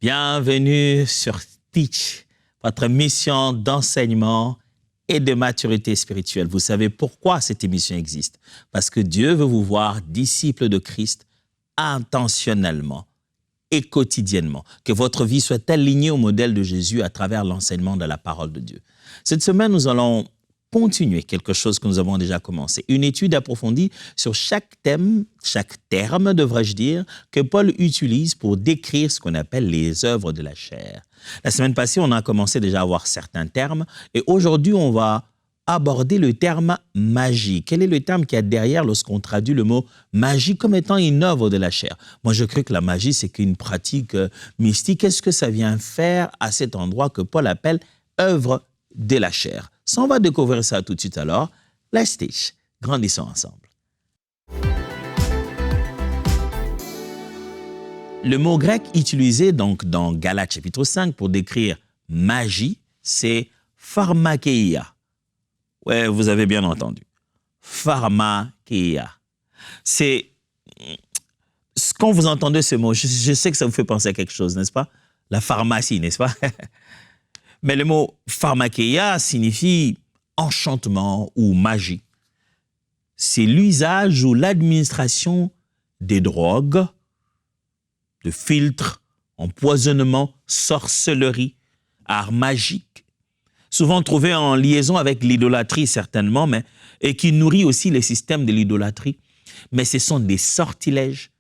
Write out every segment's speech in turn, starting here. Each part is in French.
Bienvenue sur Teach, votre mission d'enseignement et de maturité spirituelle. Vous savez pourquoi cette émission existe? Parce que Dieu veut vous voir disciples de Christ intentionnellement et quotidiennement. Que votre vie soit alignée au modèle de Jésus à travers l'enseignement de la parole de Dieu. Cette semaine, nous allons continuer quelque chose que nous avons déjà commencé. Une étude approfondie sur chaque thème, chaque terme, devrais-je dire, que Paul utilise pour décrire ce qu'on appelle les œuvres de la chair. La semaine passée, on a commencé déjà à voir certains termes et aujourd'hui, on va aborder le terme magie. Quel est le terme qu'il y a derrière lorsqu'on traduit le mot magie comme étant une œuvre de la chair? Moi, je crois que la magie, c'est qu'une pratique mystique. Qu'est-ce que ça vient faire à cet endroit que Paul appelle œuvre de la chair? Ça, on va découvrir ça tout de suite alors. Let's teach. Grandissons ensemble. Le mot grec utilisé donc dans Galates chapitre 5 pour décrire magie, c'est pharmakeia. Ouais, vous avez bien entendu. Pharmakeia. C'est quand vous entendez ce mot, je sais que ça vous fait penser à quelque chose, n'est-ce pas? La pharmacie, n'est-ce pas? Mais le mot pharmakeia signifie enchantement ou magie. C'est l'usage ou l'administration des drogues, de filtres, empoisonnement, sorcellerie, art magique, souvent trouvé en liaison avec l'idolâtrie certainement, et qui nourrit aussi les systèmes de l'idolâtrie. Mais ce sont des sortilèges.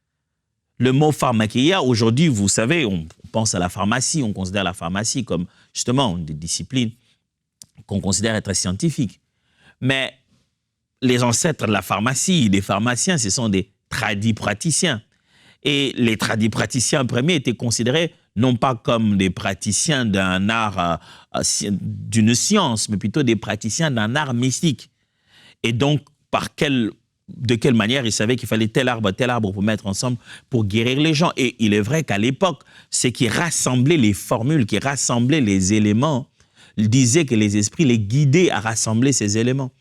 Le mot pharmakeia, aujourd'hui, vous savez, on pense à la pharmacie, on considère la pharmacie comme justement des disciplines qu'on considère être scientifiques. Mais les ancêtres de la pharmacie, des pharmaciens, ce sont des tradipraticiens. Et les tradipraticiens premiers étaient considérés non pas comme des praticiens d'un art, d'une science, mais plutôt des praticiens d'un art mystique. Et donc, de quelle manière ils savaient qu'il fallait tel arbre pour mettre ensemble pour guérir les gens. Et il est vrai qu'à l'époque, ce qui rassemblait les formules, qui rassemblait les éléments, disait que les esprits les guidaient à rassembler ces éléments.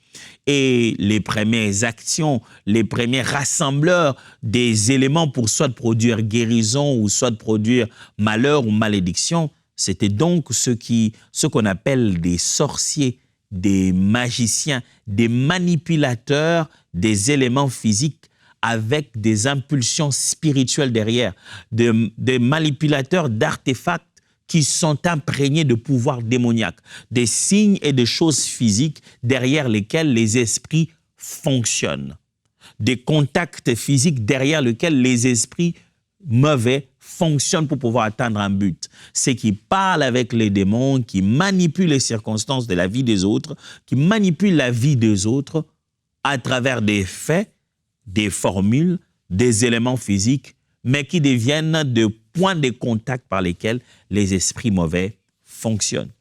Et les premières actions, les premiers rassembleurs des éléments pour soit de produire guérison ou soit de produire malheur ou malédiction, c'était donc ce qu'on appelle des sorciers, des magiciens, des manipulateurs des éléments physiques avec des impulsions spirituelles derrière, des manipulateurs d'artefacts qui sont imprégnés de pouvoirs démoniaques, des signes et des choses physiques derrière lesquels les esprits fonctionnent, des contacts physiques derrière lesquels les esprits mauvais fonctionnent pour pouvoir atteindre un but. C'est qui parlent avec les démons, qui manipulent les circonstances de la vie des autres, qui manipulent la vie des autres à travers des faits, des formules, des éléments physiques, mais qui deviennent de points de contact par lesquels les esprits mauvais fonctionnent.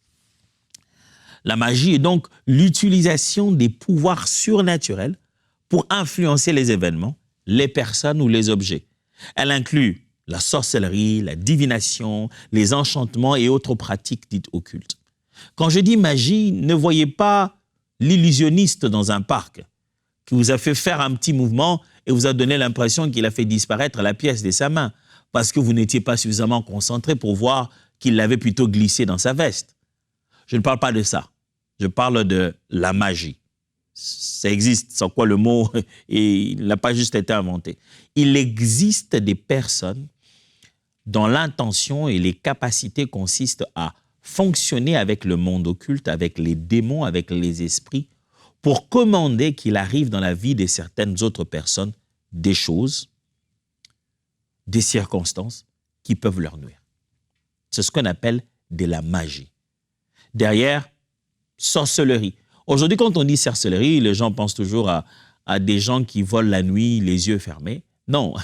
La magie est donc l'utilisation des pouvoirs surnaturels pour influencer les événements, les personnes ou les objets. Elle inclut la sorcellerie, la divination, les enchantements et autres pratiques dites occultes. Quand je dis magie, ne voyez pas l'illusionniste dans un parc qui vous a fait faire un petit mouvement et vous a donné l'impression qu'il a fait disparaître la pièce de sa main parce que vous n'étiez pas suffisamment concentré pour voir qu'il l'avait plutôt glissé dans sa veste. Je ne parle pas de ça. Je parle de la magie. Ça existe, sans quoi le mot, il n'a pas juste été inventé. Il existe des personnes dont l'intention et les capacités consistent à fonctionner avec le monde occulte, avec les démons, avec les esprits, pour commander qu'il arrive dans la vie de certaines autres personnes des choses, des circonstances qui peuvent leur nuire. C'est ce qu'on appelle de la magie. Derrière, sorcellerie. Aujourd'hui, quand on dit sorcellerie, les gens pensent toujours à des gens qui volent la nuit, les yeux fermés. Non,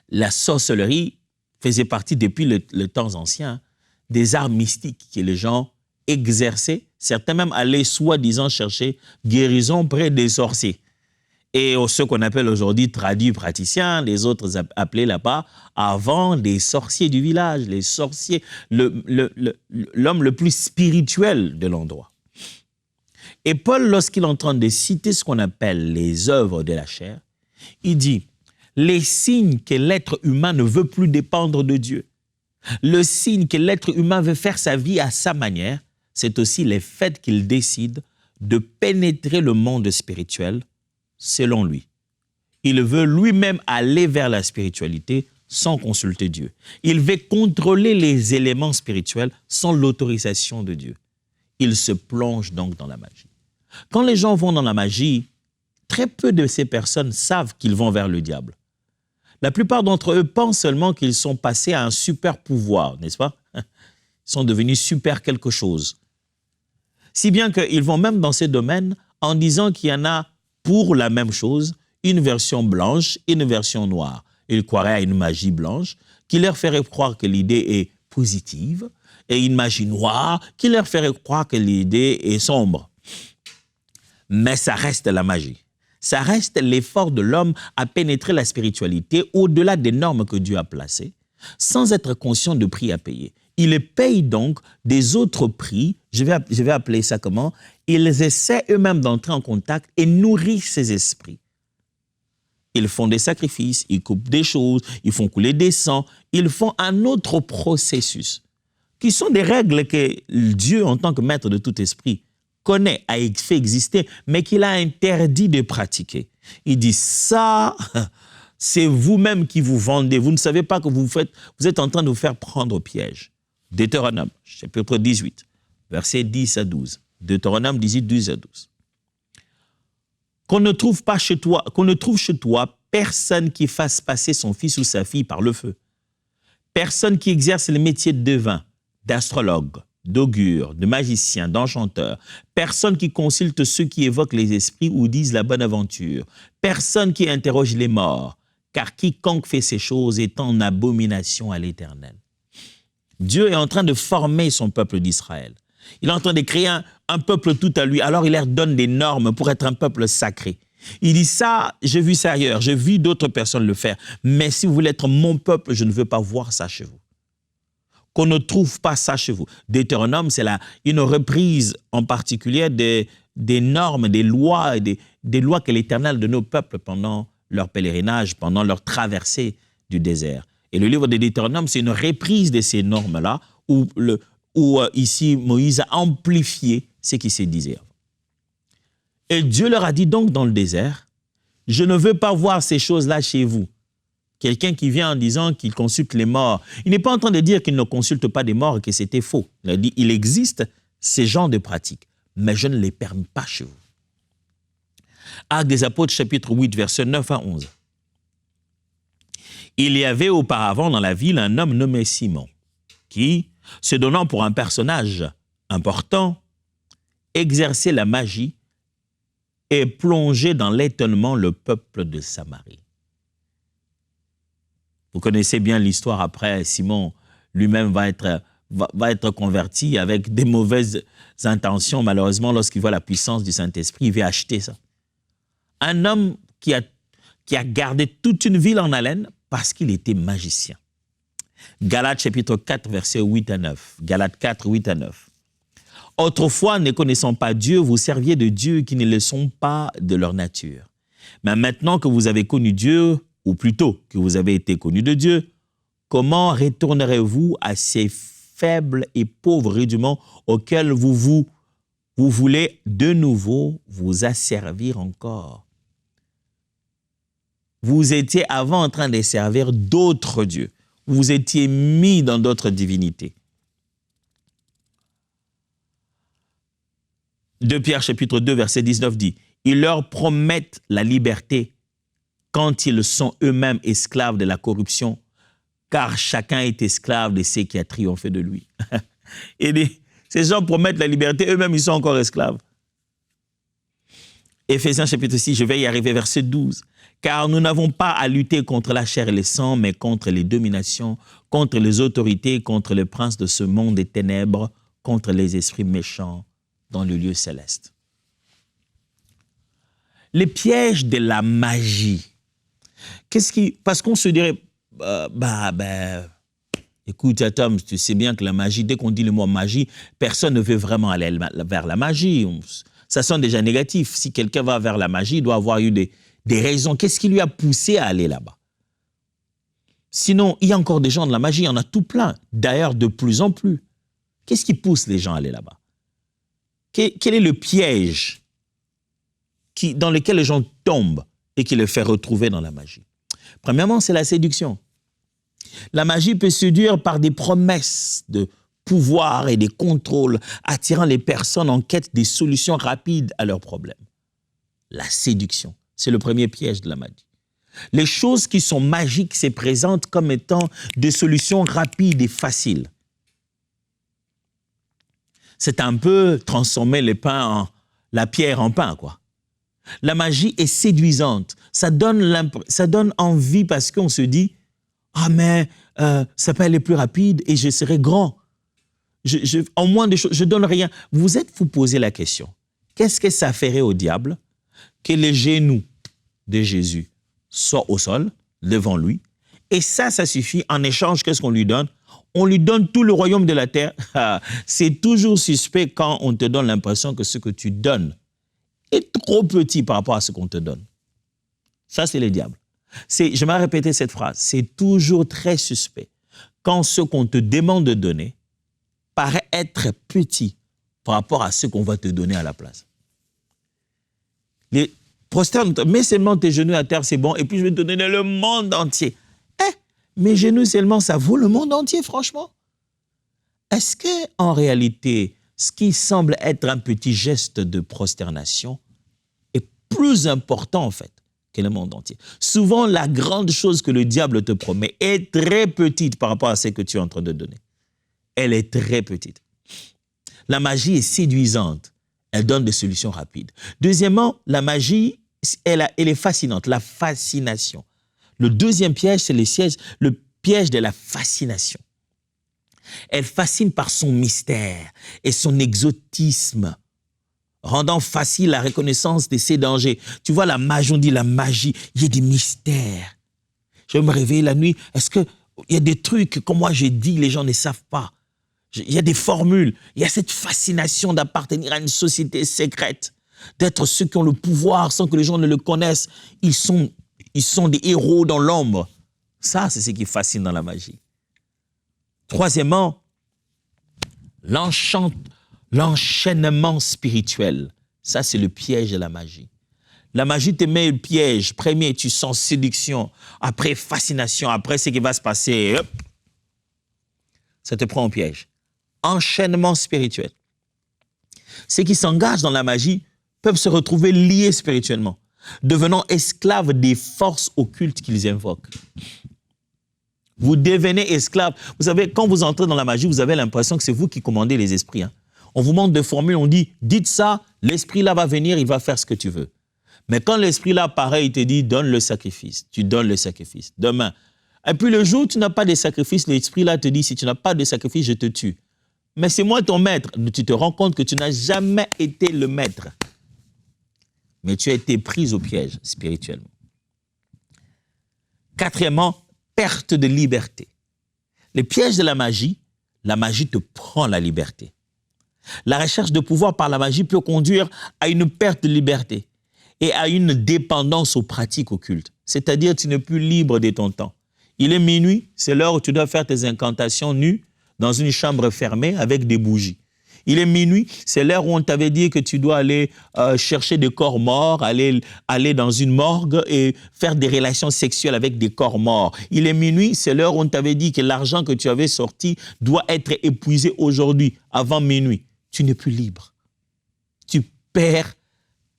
la sorcellerie faisait partie depuis le temps ancien des arts mystiques que les gens exerçaient. Certains même allaient soi-disant chercher guérison près des sorciers. Et ceux qu'on appelle aujourd'hui tradipraticiens, les autres appelaient là-bas avant des sorciers du village, les sorciers, l'homme le plus spirituel de l'endroit. Et Paul, lorsqu'il est en train de citer ce qu'on appelle les œuvres de la chair, il dit « Les signes que l'être humain ne veut plus dépendre de Dieu, Le signe que l'être humain veut faire sa vie à sa manière, c'est aussi le fait qu'il décide de pénétrer le monde spirituel selon lui. Il veut lui-même aller vers la spiritualité sans consulter Dieu. Il veut contrôler les éléments spirituels sans l'autorisation de Dieu. Il se plonge donc dans la magie. Quand les gens vont dans la magie, très peu de ces personnes savent qu'ils vont vers le diable. La plupart d'entre eux pensent seulement qu'ils sont passés à un super pouvoir, n'est-ce pas? Ils sont devenus super quelque chose. Si bien qu'ils vont même dans ces domaines en disant qu'il y en a pour la même chose, une version blanche et une version noire. Ils croiraient à une magie blanche qui leur ferait croire que l'idée est positive et une magie noire qui leur ferait croire que l'idée est sombre. Mais ça reste la magie. Ça reste l'effort de l'homme à pénétrer la spiritualité au-delà des normes que Dieu a placées, sans être conscient de prix à payer. Ils payent donc des autres prix, je vais appeler ça comment? Ils essaient eux-mêmes d'entrer en contact et nourrir ces esprits. Ils font des sacrifices, ils coupent des choses, ils font couler des sangs, ils font un autre processus, qui sont des règles que Dieu, en tant que maître de tout esprit, connaît, a fait exister, mais qu'il a interdit de pratiquer. Il dit ça, c'est vous-même qui vous vendez. Vous ne savez pas que vous êtes en train de vous faire prendre au piège. Deutéronome, chapitre 18, versets 10 à 12. Deutéronome 18, 12 à 12. Qu'on ne trouve chez toi personne qui fasse passer son fils ou sa fille par le feu. Personne qui exerce le métier de devin, d'astrologue, d'augure, de magicien, d'enchanteur. Personne qui consulte ceux qui évoquent les esprits ou disent la bonne aventure. Personne qui interroge les morts, car quiconque fait ces choses est en abomination à l'Éternel. Dieu est en train de former son peuple d'Israël. Il est en train de créer un peuple tout à lui. Alors il leur donne des normes pour être un peuple sacré. Il dit ça, j'ai vu ça ailleurs, j'ai vu d'autres personnes le faire. Mais si vous voulez être mon peuple, je ne veux pas voir ça chez vous. Qu'on ne trouve pas ça chez vous. Deutéronome, c'est une reprise en particulier des normes, des lois, des lois que l'Éternel donne au peuple pendant leur pèlerinage, pendant leur traversée du désert. Et le livre de Deutéronome, c'est une reprise de ces normes-là où ici Moïse a amplifié ce qui se disait. Et Dieu leur a dit donc dans le désert, je ne veux pas voir ces choses-là chez vous. Quelqu'un qui vient en disant qu'il consulte les morts, il n'est pas en train de dire qu'il ne consulte pas des morts et que c'était faux. Il a dit, il existe ces genres de pratiques, mais je ne les permets pas chez vous. Actes des Apôtres, chapitre 8, versets 9 à 11. Il y avait auparavant dans la ville un homme nommé Simon, qui, se donnant pour un personnage important, exerçait la magie et plongeait dans l'étonnement le peuple de Samarie. Vous connaissez bien l'histoire après, Simon lui-même va être converti avec des mauvaises intentions. Malheureusement, lorsqu'il voit la puissance du Saint-Esprit, il veut acheter ça. Un homme qui a gardé toute une ville en haleine parce qu'il était magicien. Galates chapitre 4, versets 8 à 9. Galates 4, 8 à 9. Autrefois, ne connaissant pas Dieu, vous serviez de dieux qui ne le sont pas de leur nature. Mais maintenant que vous avez connu Dieu, ou plutôt que vous avez été connu de Dieu, comment retournerez-vous à ces faibles et pauvres rudiments auxquels vous voulez de nouveau vous asservir encore? Vous étiez avant en train de servir d'autres dieux. Vous étiez mis dans d'autres divinités. 2 Pierre chapitre 2 verset 19 dit, ils leur promettent la liberté quand ils sont eux-mêmes esclaves de la corruption, car chacun est esclave de ce qui a triomphé de lui. Et ces gens promettent la liberté, eux-mêmes ils sont encore esclaves. Éphésiens chapitre 6, je vais y arriver, verset 12. Car nous n'avons pas à lutter contre la chair et le sang, mais contre les dominations, contre les autorités, contre les princes de ce monde des ténèbres, contre les esprits méchants dans le lieu céleste. Les pièges de la magie. Parce qu'on se dirait, écoute Tom, tu sais bien que la magie, dès qu'on dit le mot magie, personne ne veut vraiment aller vers la magie. Ça sonne déjà négatif. Si quelqu'un va vers la magie, il doit avoir eu des raisons. Qu'est-ce qui lui a poussé à aller là-bas? Sinon, il y a encore des gens de la magie, il y en a tout plein. D'ailleurs, de plus en plus. Qu'est-ce qui pousse les gens à aller là-bas? Quel est le piège dans lequel les gens tombent et qui les fait retrouver dans la magie? Premièrement, c'est la séduction. La magie peut séduire par des promesses de pouvoir et des contrôles, attirant les personnes en quête des solutions rapides à leurs problèmes. La séduction, c'est le premier piège de la magie. Les choses qui sont magiques se présentent comme étant des solutions rapides et faciles. C'est un peu transformer la pierre en pain, quoi. La magie est séduisante. Ça donne envie parce qu'on se dit « Ah, mais ça peut aller plus rapide et je serai grand. En moins de choses, je donne rien. » Vous vous posez la question. Qu'est-ce que ça ferait au diable que les genoux de Jésus soient au sol, devant lui? Et ça suffit. En échange, qu'est-ce qu'on lui donne? On lui donne tout le royaume de la terre. C'est toujours suspect quand on te donne l'impression que ce que tu donnes est trop petit par rapport à ce qu'on te donne. Ça, c'est le diable. Je vais répéter cette phrase. C'est toujours très suspect quand ce qu'on te demande de donner paraît être petit par rapport à ce qu'on va te donner à la place. Prosterne, mets seulement tes genoux à terre, c'est bon, et puis je vais te donner le monde entier. Mes genoux seulement, ça vaut le monde entier, franchement? Est-ce qu'en réalité, ce qui semble être un petit geste de prosternation est plus important, en fait, que le monde entier? Souvent, la grande chose que le diable te promet est très petite par rapport à ce que tu es en train de donner. Elle est très petite. La magie est séduisante. Elle donne des solutions rapides. Deuxièmement, la magie, elle est fascinante, la fascination. Le deuxième piège, c'est le piège de la fascination. Elle fascine par son mystère et son exotisme, rendant facile la reconnaissance de ses dangers. Tu vois, la magie, on dit la magie, il y a des mystères. Je vais me réveiller la nuit, est-ce qu'il y a des trucs, comme moi j'ai dit, les gens ne savent pas. Il y a des formules, il y a cette fascination d'appartenir à une société secrète, d'être ceux qui ont le pouvoir sans que les gens ne le connaissent. Ils sont des héros dans l'ombre. Ça, c'est ce qui fascine dans la magie. Troisièmement, l'enchaînement spirituel. Ça, c'est le piège de la magie. La magie te met le piège. Premier, tu sens séduction. Après, fascination. Après, ce qui va se passer, hop, ça te prend au piège. Enchaînement spirituel. Ceux qui s'engagent dans la magie peuvent se retrouver liés spirituellement, devenant esclaves des forces occultes qu'ils invoquent. Vous devenez esclave. Vous savez, quand vous entrez dans la magie, vous avez l'impression que c'est vous qui commandez les esprits. On vous montre des formules, on dit, dites ça, l'esprit là va venir, il va faire ce que tu veux. Mais quand l'esprit là apparaît, il te dit, donne le sacrifice. Tu donnes le sacrifice. Demain. Et puis le jour où tu n'as pas de sacrifice, l'esprit là te dit, si tu n'as pas de sacrifice, je te tue. Mais c'est moi ton maître. Tu te rends compte que tu n'as jamais été le maître. Mais tu as été prise au piège spirituellement. Quatrièmement, perte de liberté. Le piège de la magie te prend la liberté. La recherche de pouvoir par la magie peut conduire à une perte de liberté et à une dépendance aux pratiques occultes. C'est-à-dire que tu n'es plus libre de ton temps. Il est minuit, c'est l'heure où tu dois faire tes incantations nues dans une chambre fermée avec des bougies. Il est minuit, c'est l'heure où on t'avait dit que tu dois aller chercher des corps morts, aller dans une morgue et faire des relations sexuelles avec des corps morts. Il est minuit, c'est l'heure où on t'avait dit que l'argent que tu avais sorti doit être épuisé aujourd'hui, avant minuit. Tu n'es plus libre. Tu perds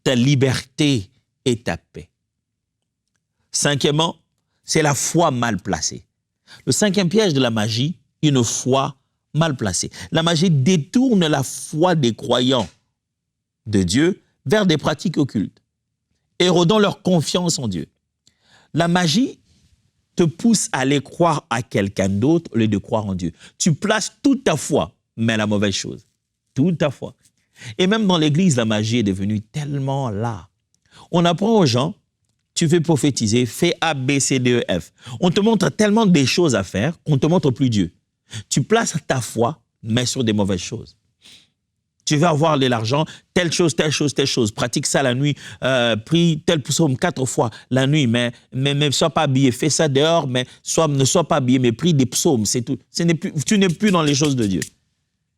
ta liberté et ta paix. Cinquièmement, c'est la foi mal placée. Le cinquième piège de la magie, une foi mal placée. La magie détourne la foi des croyants de Dieu vers des pratiques occultes, érodant leur confiance en Dieu. La magie te pousse à aller croire à quelqu'un d'autre au lieu de croire en Dieu. Tu places toute ta foi, mais la mauvaise chose. Toute ta foi. Et même dans l'église, la magie est devenue tellement là. On apprend aux gens, tu veux prophétiser, fais A, B, C, D, E, F. On te montre tellement des choses à faire qu'on ne te montre plus Dieu. Tu places ta foi, mais sur des mauvaises choses. Tu veux avoir de l'argent, telle chose, telle chose, telle chose. Pratique ça la nuit, prie tel psaume 4 fois la nuit, mais ne sois pas habillé. Fais ça dehors, mais ne sois pas habillé, mais prie des psaumes, c'est tout. Tu n'es plus dans les choses de Dieu.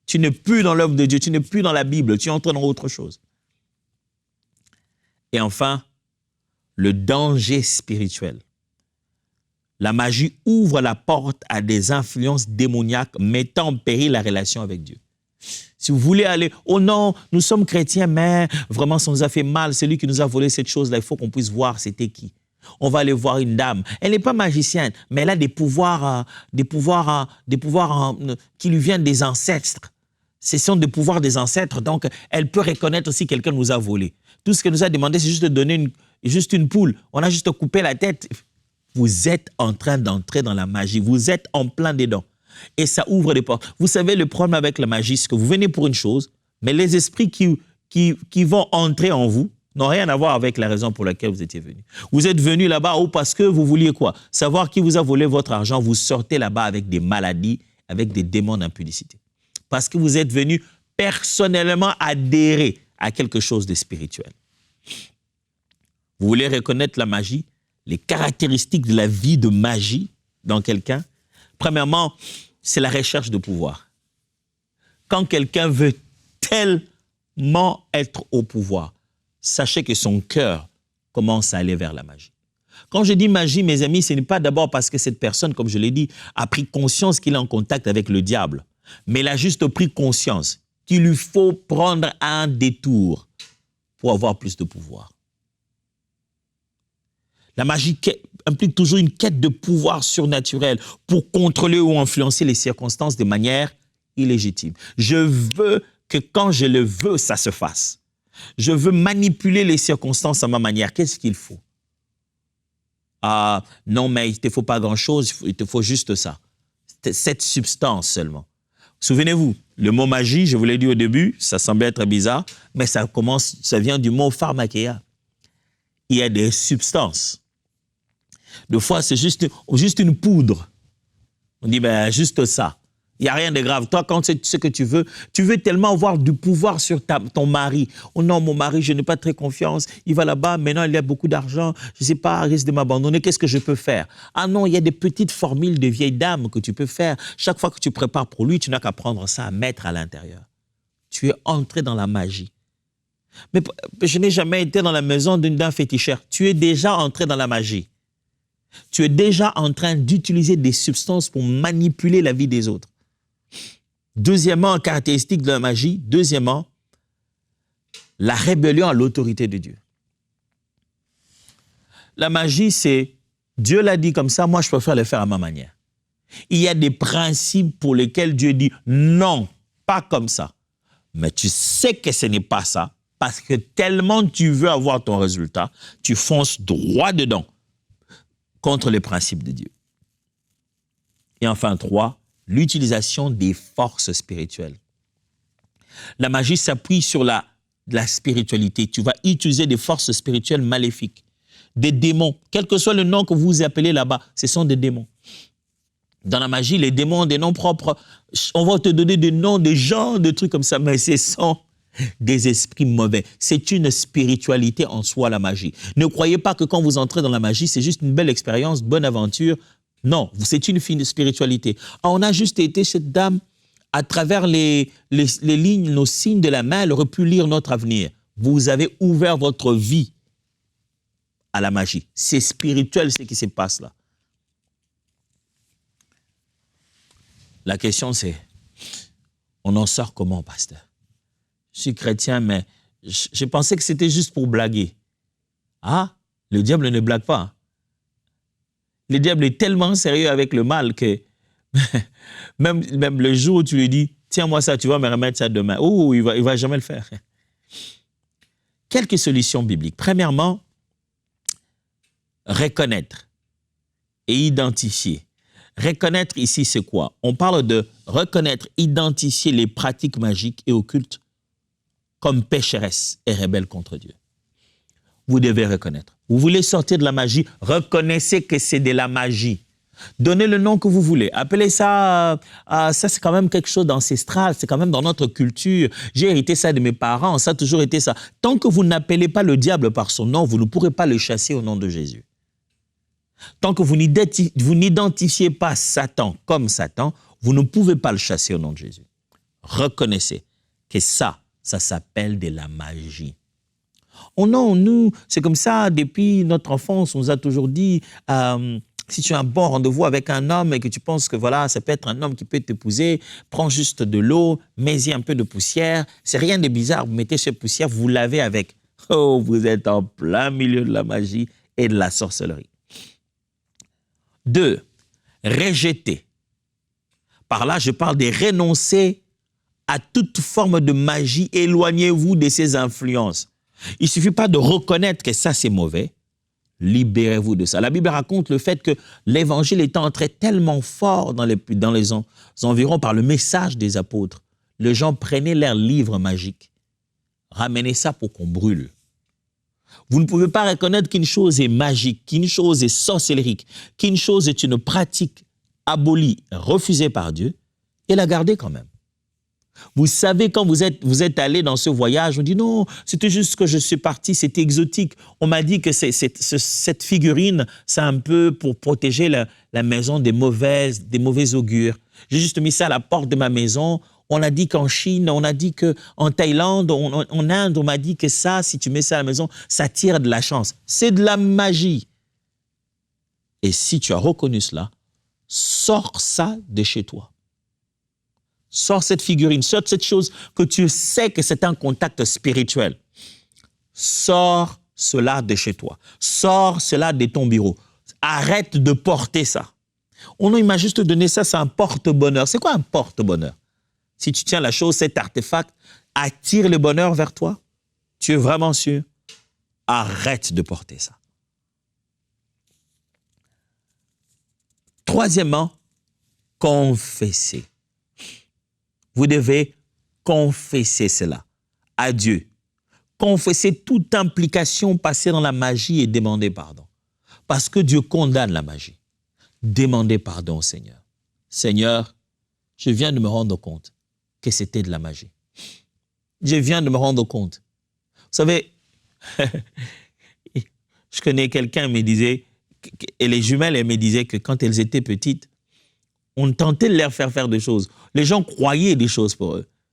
Tu n'es plus dans l'œuvre de Dieu, tu n'es plus dans la Bible, tu entres dans autre chose. Et enfin, le danger spirituel. La magie ouvre la porte à des influences démoniaques mettant en péril la relation avec Dieu. Si vous voulez aller, oh non, nous sommes chrétiens, mais vraiment ça nous a fait mal, celui qui nous a volé cette chose-là, il faut qu'on puisse voir c'était qui. On va aller voir une dame. Elle n'est pas magicienne, mais elle a des pouvoirs qui lui viennent des ancêtres. Ce sont des pouvoirs des ancêtres, donc elle peut reconnaître si quelqu'un nous a volé. Tout ce qu'elle nous a demandé, c'est juste de donner juste une poule. On a juste coupé la tête. Vous êtes en train d'entrer dans la magie. Vous êtes en plein dedans. Et ça ouvre des portes. Vous savez, le problème avec la magie, c'est que vous venez pour une chose, mais les esprits qui vont entrer en vous n'ont rien à voir avec la raison pour laquelle vous étiez venu. Vous êtes venu là-bas parce que vous vouliez quoi? Savoir qui vous a volé votre argent. Vous sortez là-bas avec des maladies, avec des démons d'impudicité. Parce que vous êtes venu personnellement adhérer à quelque chose de spirituel. Vous voulez reconnaître la magie, les caractéristiques de la vie de magie dans quelqu'un? Premièrement, c'est la recherche de pouvoir. Quand quelqu'un veut tellement être au pouvoir, sachez que son cœur commence à aller vers la magie. Quand je dis magie, mes amis, ce n'est pas d'abord parce que cette personne, comme je l'ai dit, a pris conscience qu'il est en contact avec le diable, mais il a juste pris conscience qu'il lui faut prendre un détour pour avoir plus de pouvoir. La magie implique toujours une quête de pouvoir surnaturel pour contrôler ou influencer les circonstances de manière illégitime. Je veux que quand je le veux, ça se fasse. Je veux manipuler les circonstances à ma manière. Qu'est-ce qu'il faut? Ah, non, mais il ne te faut pas grand-chose, il te faut juste ça. Cette substance seulement. Souvenez-vous, le mot magie, je vous l'ai dit au début, ça semblait être bizarre, mais ça vient du mot pharmakeia. Il y a des substances. Des fois, c'est juste une poudre. On dit, ben, juste ça. Il n'y a rien de grave. Toi, quand c'est ce que tu veux tellement avoir du pouvoir sur ton mari. Oh non, mon mari, je n'ai pas très confiance. Il va là-bas, maintenant il a beaucoup d'argent. Je ne sais pas, il risque de m'abandonner. Qu'est-ce que je peux faire? Ah non, il y a des petites formules de vieilles dames que tu peux faire. Chaque fois que tu prépares pour lui, tu n'as qu'à prendre ça à mettre à l'intérieur. Tu es entré dans la magie. Mais je n'ai jamais été dans la maison d'un féticheur. Tu es déjà entré dans la magie. Tu es déjà en train d'utiliser des substances pour manipuler la vie des autres. Deuxièmement, caractéristique de la magie, la rébellion à l'autorité de Dieu. La magie, c'est Dieu l'a dit comme ça, moi je préfère le faire à ma manière. Il y a des principes pour lesquels Dieu dit non, pas comme ça. Mais tu sais que ce n'est pas ça, parce que tellement tu veux avoir ton résultat, tu fonces droit dedans contre les principes de Dieu. Et enfin, 3, l'utilisation des forces spirituelles. La magie s'appuie sur la spiritualité. Tu vas utiliser des forces spirituelles maléfiques, des démons. Quel que soit le nom que vous appelez là-bas, ce sont des démons. Dans la magie, les démons ont des noms propres. On va te donner des noms, des gens, des trucs comme ça, mais ce sont des esprits mauvais. C'est une spiritualité en soi, la magie. Ne croyez pas que quand vous entrez dans la magie, c'est juste une belle expérience, bonne aventure. Non, c'est une fine spiritualité. On a juste été cette dame, à travers les lignes, nos signes de la main, elle aurait pu lire notre avenir. Vous avez ouvert votre vie à la magie. C'est spirituel ce qui se passe là. La question c'est, on en sort comment, pasteur? Je suis chrétien, mais je pensais que c'était juste pour blaguer. Ah, le diable ne blague pas. Hein. Le diable est tellement sérieux avec le mal que même le jour où tu lui dis « Tiens-moi ça, tu vas me remettre ça demain. » Oh, il va jamais le faire. Quelques solutions bibliques. Premièrement, reconnaître et identifier. Reconnaître ici, c'est quoi? On parle de reconnaître, identifier les pratiques magiques et occultes comme pécheresses et rebelles contre Dieu. Vous devez reconnaître. Vous voulez sortir de la magie, reconnaissez que c'est de la magie. Donnez le nom que vous voulez. Appelez ça, ça c'est quand même quelque chose d'ancestral, c'est quand même dans notre culture. J'ai hérité ça de mes parents, ça a toujours été ça. Tant que vous n'appelez pas le diable par son nom, vous ne pourrez pas le chasser au nom de Jésus. Tant que vous n'identifiez pas Satan comme Satan, vous ne pouvez pas le chasser au nom de Jésus. Reconnaissez que ça s'appelle de la magie. Oh non, nous, c'est comme ça, depuis notre enfance, on nous a toujours dit, si tu as un bon rendez-vous avec un homme et que tu penses que voilà, ça peut être un homme qui peut t'épouser, prends juste de l'eau, mets-y un peu de poussière, c'est rien de bizarre, vous mettez cette poussière, vous lavez avec. Oh, vous êtes en plein milieu de la magie et de la sorcellerie. 2. Rejeter. Par là, je parle de renoncer à toute forme de magie, éloignez-vous de ces influences. Il ne suffit pas de reconnaître que ça c'est mauvais, libérez-vous de ça. La Bible raconte le fait que l'évangile est entré tellement fort dans les environs par le message des apôtres. Les gens prenaient leurs livres magiques, ramenaient ça pour qu'on brûle. Vous ne pouvez pas reconnaître qu'une chose est magique, qu'une chose est sorcellerique, qu'une chose est une pratique abolie, refusée par Dieu, et la garder quand même. Vous savez, quand vous êtes allé dans ce voyage, on dit non, c'était juste que je suis parti, c'était exotique. On m'a dit que cette figurine, c'est un peu pour protéger la maison des mauvais augures. J'ai juste mis ça à la porte de ma maison. On a dit qu'en Chine, on a dit qu'en Thaïlande, en Inde, on m'a dit que ça, si tu mets ça à la maison, ça tire de la chance. C'est de la magie. Et si tu as reconnu cela, sors ça de chez toi. Sors cette figurine, sors cette chose que tu sais que c'est un contact spirituel. Sors cela de chez toi. Sors cela de ton bureau. Arrête de porter ça. Oh non, il m'a juste donné ça, c'est un porte-bonheur. C'est quoi un porte-bonheur? Si tu tiens la chose, cet artefact attire le bonheur vers toi, tu es vraiment sûr? Arrête de porter ça. Troisièmement, confesser. Vous devez confesser cela à Dieu. Confesser toute implication passée dans la magie et demander pardon. Parce que Dieu condamne la magie. Demandez pardon au Seigneur. Seigneur, je viens de me rendre compte que c'était de la magie. Je viens de me rendre compte. Vous savez, je connais quelqu'un qui me disait, et les jumelles, elles me disaient que quand elles étaient petites, on tentait de leur faire des choses. Les gens croyaient des choses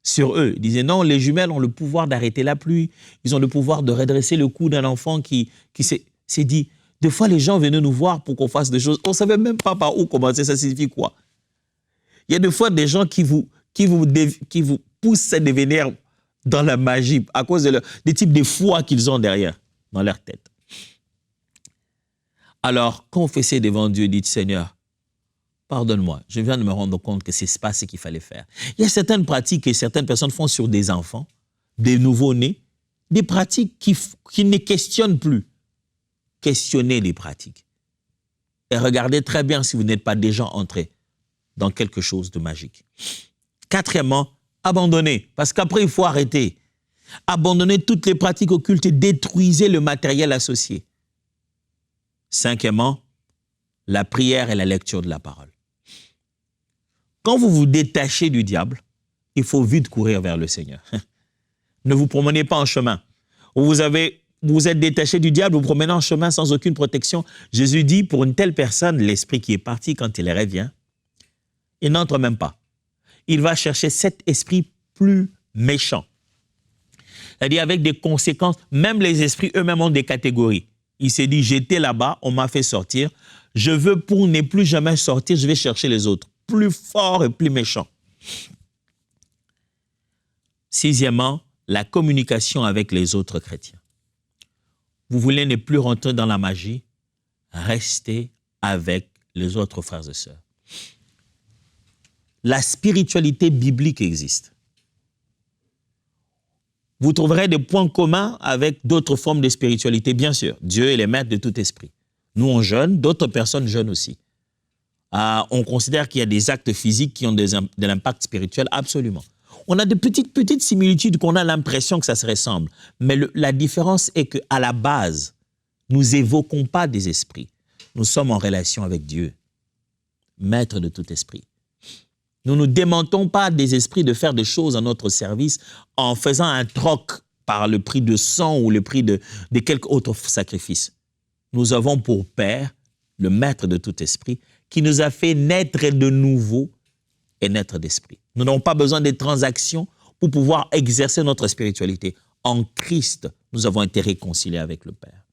sur eux. Ils disaient non, les jumelles ont le pouvoir d'arrêter la pluie. Ils ont le pouvoir de redresser le cou d'un enfant qui s'est dit. Des fois, les gens venaient nous voir pour qu'on fasse des choses. On ne savait même pas par où commencer. Ça signifie quoi? Il y a des fois des gens qui vous poussent à devenir dans la magie à cause des types de foi qu'ils ont derrière, dans leur tête. Alors, confessez devant Dieu, dites Seigneur, pardonne-moi, je viens de me rendre compte que ce n'est pas ce qu'il fallait faire. Il y a certaines pratiques que certaines personnes font sur des enfants, des nouveau-nés, des pratiques qui ne questionnent plus. Questionnez les pratiques. Et regardez très bien si vous n'êtes pas déjà entré dans quelque chose de magique. Quatrièmement, abandonnez, parce qu'après, il faut arrêter. Abandonnez toutes les pratiques occultes et détruisez le matériel associé. Cinquièmement, la prière et la lecture de la parole. Quand vous vous détachez du diable, il faut vite courir vers le Seigneur. Ne vous promenez pas en chemin. Vous êtes détaché du diable, vous promenez en chemin sans aucune protection. Jésus dit, pour une telle personne, l'esprit qui est parti, quand il revient, il n'entre même pas. Il va chercher cet esprit plus méchant. C'est-à-dire avec des conséquences, même les esprits eux-mêmes ont des catégories. Il s'est dit, j'étais là-bas, on m'a fait sortir. Je veux pour ne plus jamais sortir, je vais chercher les autres, plus forts et plus méchants. Sixièmement, la communication avec les autres chrétiens. Vous voulez ne plus rentrer dans la magie, restez avec les autres frères et sœurs. La spiritualité biblique existe. Vous trouverez des points communs avec d'autres formes de spiritualité, bien sûr. Dieu est le maître de tout esprit. Nous, on jeûne, d'autres personnes jeûnent aussi. On considère qu'il y a des actes physiques qui ont de l'impact spirituel, absolument. On a de petites similitudes qu'on a l'impression que ça se ressemble. Mais la différence est qu'à la base, nous n'évoquons pas des esprits. Nous sommes en relation avec Dieu. maître de tout esprit. Nous ne démentons pas des esprits de faire des choses à notre service en faisant un troc par le prix de sang ou le prix de quelque autre sacrifice. Nous avons pour Père le maître de tout esprit qui nous a fait naître de nouveau et naître d'esprit. Nous n'avons pas besoin des transactions pour pouvoir exercer notre spiritualité. En Christ, nous avons été réconciliés avec le Père.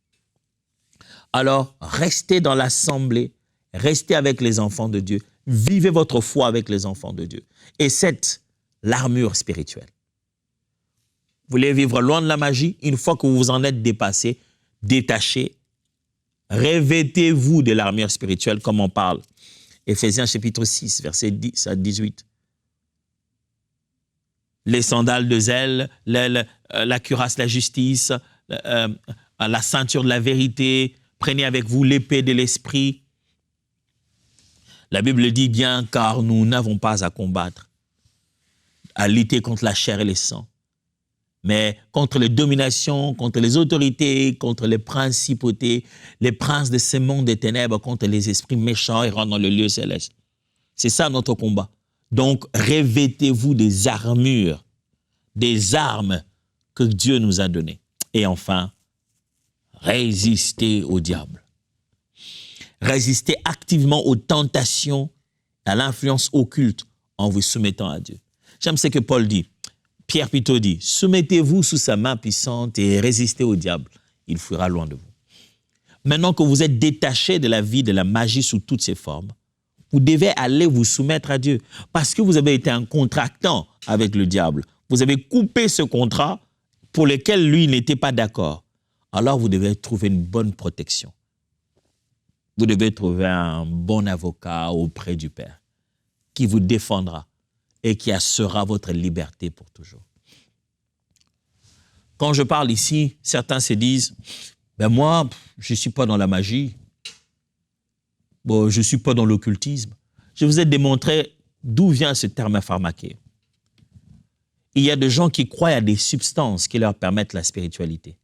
Alors, restez dans l'assemblée, restez avec les enfants de Dieu, vivez votre foi avec les enfants de Dieu. Et c'est l'armure spirituelle. Vous voulez vivre loin de la magie? Une fois que vous vous en êtes dépassé, détaché, revêtez-vous de l'armure spirituelle comme on parle. Éphésiens chapitre 6, verset 10 à 18. Les sandales de zèle, la cuirasse de la justice, la ceinture de la vérité, prenez avec vous l'épée de l'esprit. La Bible dit bien, car nous n'avons pas à combattre, à lutter contre la chair et le sang, mais contre les dominations, contre les autorités, contre les principautés, les princes de ce monde des ténèbres, contre les esprits méchants errant dans le lieu céleste. C'est ça notre combat. Donc, revêtez-vous des armures, des armes que Dieu nous a données. Et enfin, résistez au diable. Résistez activement aux tentations, à l'influence occulte en vous soumettant à Dieu. J'aime ce que Paul dit. Pierre plutôt dit, soumettez-vous sous sa main puissante et résistez au diable. Il fuira loin de vous. Maintenant que vous êtes détaché de la vie de la magie sous toutes ses formes, vous devez aller vous soumettre à Dieu parce que vous avez été un contractant avec le diable. Vous avez coupé ce contrat pour lequel lui n'était pas d'accord. Alors vous devez trouver une bonne protection. Vous devez trouver un bon avocat auprès du Père qui vous défendra et qui assurera votre liberté pour toujours. Quand je parle ici, certains se disent, ben moi, je ne suis pas dans la magie, bon, je ne suis pas dans l'occultisme. Je vous ai démontré d'où vient ce terme pharmaké. Il y a des gens qui croient à des substances qui leur permettent la spiritualité.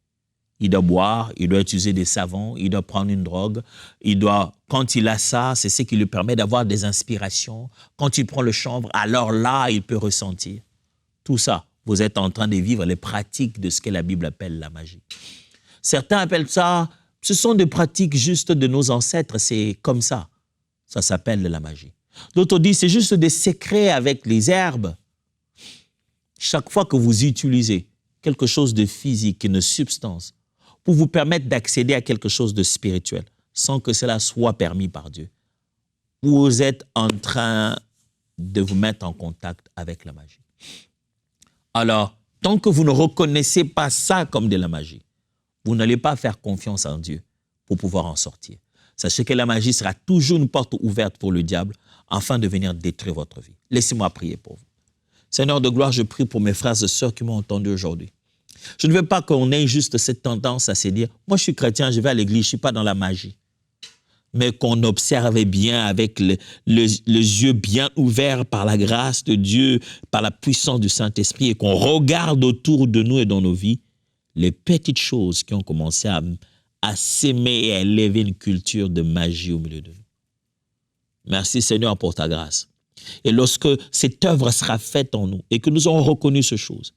Il doit boire, il doit utiliser des savons, il doit prendre une drogue, quand il a ça, c'est ce qui lui permet d'avoir des inspirations. Quand il prend le chanvre, alors là, il peut ressentir. Tout ça, vous êtes en train de vivre les pratiques de ce que la Bible appelle la magie. Certains appellent ça, ce sont des pratiques juste de nos ancêtres, c'est comme ça. Ça s'appelle la magie. D'autres disent, c'est juste des secrets avec les herbes. Chaque fois que vous utilisez quelque chose de physique, une substance, pour vous permettre d'accéder à quelque chose de spirituel, sans que cela soit permis par Dieu, vous êtes en train de vous mettre en contact avec la magie. Alors, tant que vous ne reconnaissez pas ça comme de la magie, vous n'allez pas faire confiance en Dieu pour pouvoir en sortir. Sachez que la magie sera toujours une porte ouverte pour le diable afin de venir détruire votre vie. Laissez-moi prier pour vous. Seigneur de gloire, je prie pour mes frères et sœurs qui m'ont entendu aujourd'hui. Je ne veux pas qu'on ait juste cette tendance à se dire « Moi, je suis chrétien, je vais à l'église, je ne suis pas dans la magie. » Mais qu'on observe bien avec les yeux bien ouverts par la grâce de Dieu, par la puissance du Saint-Esprit et qu'on regarde autour de nous et dans nos vies les petites choses qui ont commencé à s'aimer et à élever une culture de magie au milieu de nous. Merci Seigneur pour ta grâce. Et lorsque cette œuvre sera faite en nous et que nous aurons reconnu ces choses,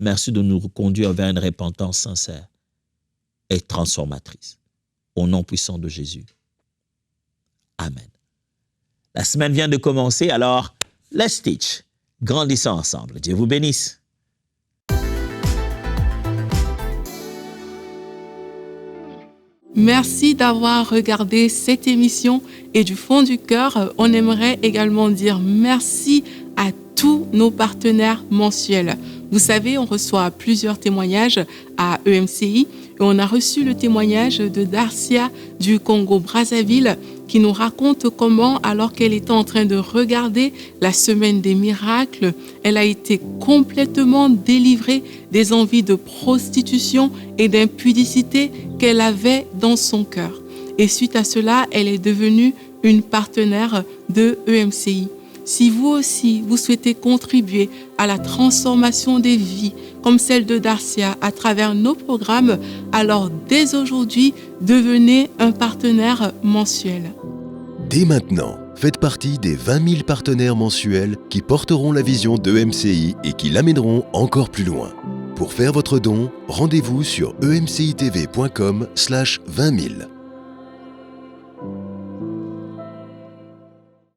merci de nous conduire vers une repentance sincère et transformatrice. Au nom puissant de Jésus. Amen. La semaine vient de commencer, alors let's teach. Grandissons ensemble. Dieu vous bénisse. Merci d'avoir regardé cette émission et du fond du cœur, on aimerait également dire merci à tous nos partenaires mensuels. Vous savez, on reçoit plusieurs témoignages à EMCI et on a reçu le témoignage de Darcia du Congo-Brazzaville qui nous raconte comment, alors qu'elle était en train de regarder la semaine des miracles, elle a été complètement délivrée des envies de prostitution et d'impudicité qu'elle avait dans son cœur. Et suite à cela, elle est devenue une partenaire de EMCI. Si vous aussi, vous souhaitez contribuer à la transformation des vies, comme celle de Darcia, à travers nos programmes, alors dès aujourd'hui, devenez un partenaire mensuel. Dès maintenant, Faites partie des 20 000 partenaires mensuels qui porteront la vision d'EMCI et qui l'amèneront encore plus loin. Pour faire votre don, rendez-vous sur emcitv.com/20 000.